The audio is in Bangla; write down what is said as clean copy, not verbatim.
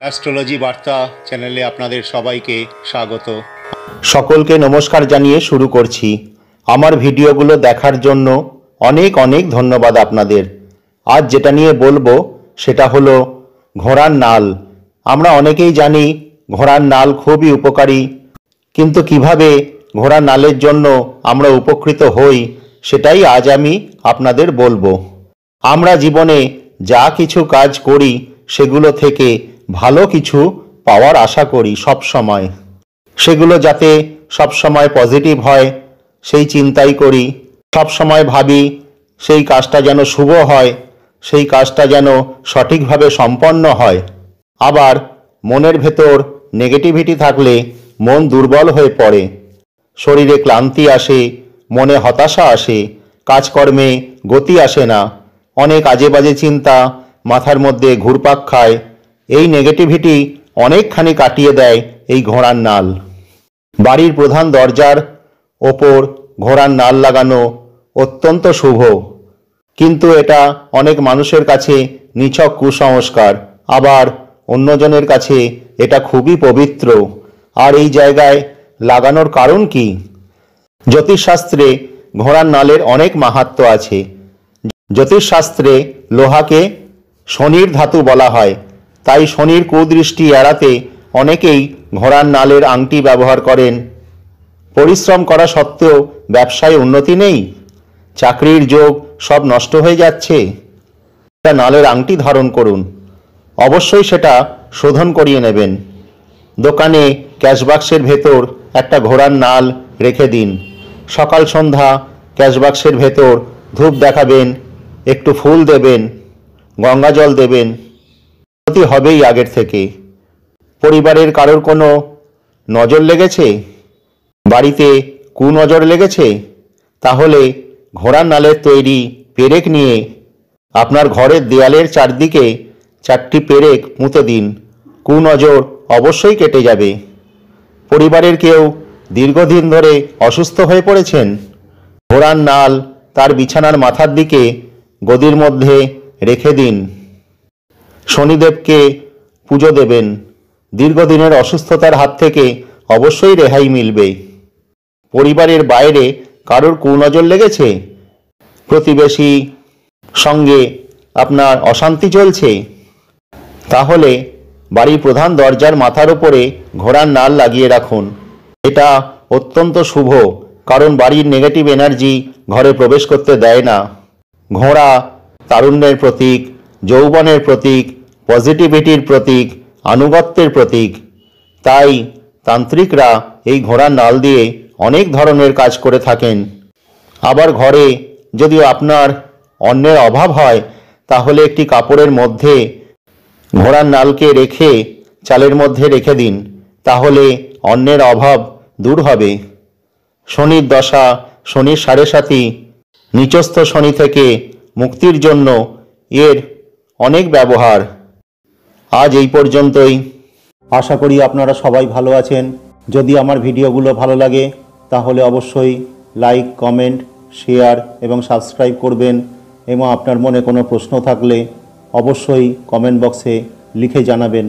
অ্যাস্ট্রোলজি বার্তা চ্যানেলে আপনাদের সবাইকে স্বাগত। সকলকে নমস্কার জানিয়ে শুরু করছি। আমার ভিডিওগুলো দেখার জন্য অনেক অনেক ধন্যবাদ আপনাদের। আজ যেটা নিয়ে বলবো সেটা হলো ঘোড়ার নাল। আমরা অনেকেই জানি ঘোড়ার নাল খুবই উপকারী, কিন্তু কিভাবে ঘোড়ার নালের জন্য আমরা উপকৃত হই সেটাই আজ আমি আপনাদের বলবো। আমরা জীবনে যা কিছু কাজ করি সেগুলো থেকে ভালো কিছু পাওয়ার আশা করি সব সময়। সেগুলো যাতে সব সময় পজিটিভ হয় সেই চিন্তাই করি। সব সময় ভাবি সেই কাজটা যেন শুভ হয়, সেই কাজটা যেন সঠিকভাবে সম্পন্ন হয়। আবার মনের ভেতর নেগেটিভিটি থাকলে মন দুর্বল হয়ে পড়ে, শরীরে ক্লান্তি আসে, মনে হতাশা আসে, কাজকর্মে গতি আসে না, অনেক আজে বাজে চিন্তা মাথার মধ্যে ঘুরপাক খায়। এই নেগেটিভিটি অনেকখানি কাটিয়ে দেয় এই ঘোড়ার নাল। বাড়ির প্রধান দরজার ওপর ঘোড়ার নাল লাগানো অত্যন্ত শুভ, কিন্তু এটা অনেক মানুষের কাছে নিছক কুসংস্কার, আবার অন্যজনের কাছে এটা খুবই পবিত্র। আর এই জায়গায় লাগানোর কারণ কি? জ্যোতিষশাস্ত্রে ঘোড়ার নালের অনেক মাহাত্ম্য আছে। জ্যোতিষশাস্ত্রে লোহাকে শনির ধাতু বলা হয়, তাই শনির কুদৃষ্টি এড়াতে অনেকেই ঘোড়ার নালের আংটি ব্যবহার করেন। পরিশ্রম করা সত্ত্বেও ব্যবসায় উন্নতি নেই, চাকরির যোগ সব নষ্ট হয়ে যাচ্ছে, একটা নালের আংটি ধারণ করুন। অবশ্যই সেটা শোধন করিয়ে নেবেন। দোকানে ক্যাশবাক্সের ভেতর একটা ঘোড়ার নাল রেখে দিন। সকাল সন্ধ্যা ক্যাশবাক্সের ভেতর ধূপ দেখাবেন, একটু ফুল দেবেন, গঙ্গা জল দেবেন, উন্নতি হবেই আগের থেকে। পরিবারের কারোর কোনো নজর লেগেছে, বাড়িতে কুনজর লেগেছে, তাহলে ঘোড়ার নালের তৈরি পেরেক নিয়ে আপনার ঘরের দেয়ালের চারদিকে 4টি পেরেক পুঁতে দিন। কুনজর অবশ্যই কেটে যাবে। পরিবারের কেউ দীর্ঘদিন ধরে অসুস্থ হয়ে পড়েছেন, ঘোড়ার নাল তার বিছানার মাথার দিকে গদির মধ্যে রেখে দিন। শনিদেবকে পুজো দেবেন। দীর্ঘদিনের অসুস্থতার হাত থেকে অবশ্যই রেহাই মিলবে। পরিবারের বাইরে কারোর কুনজর লেগেছে, প্রতিবেশী সঙ্গে আপনার অশান্তি চলছে, তাহলে বাড়ির প্রধান দরজার মাথার উপরে ঘোড়ার নাল লাগিয়ে রাখুন। এটা অত্যন্ত শুভ, কারণ বাড়ির নেগেটিভ এনার্জি ঘরে প্রবেশ করতে দেয় না। ঘোড়া তারুণ্যের প্রতীক, যৌবনের প্রতীক, পজিটিভিটির প্রতীক, আনুগত্যের প্রতীক। তাই তান্ত্রিকরা এই ঘোড়ার নাল দিয়ে অনেক ধরনের কাজ করে থাকেন। আবার ঘরে যদি আপনার অন্নের অভাব হয়, তাহলে একটি কাপড়ের মধ্যে ঘোড়ার নালকে রেখে চালের মধ্যে রেখে দিন, তাহলে অন্নের অভাব দূর হবে। শনির দশা, শনির সাড়ে সাতি, নিচস্থ শনি থেকে মুক্তির জন্য এর অনেক ব্যবহার। আজ এই পর্যন্তই। আশা করি আপনারা সবাই ভালো আছেন। যদি আমার ভিডিওগুলো ভালো লাগে তাহলে অবশ্যই লাইক, কমেন্ট, শেয়ার এবং সাবস্ক্রাইব করবেন। এবং আপনার মনে কোনো প্রশ্ন থাকলে অবশ্যই কমেন্ট বক্সে লিখে জানাবেন।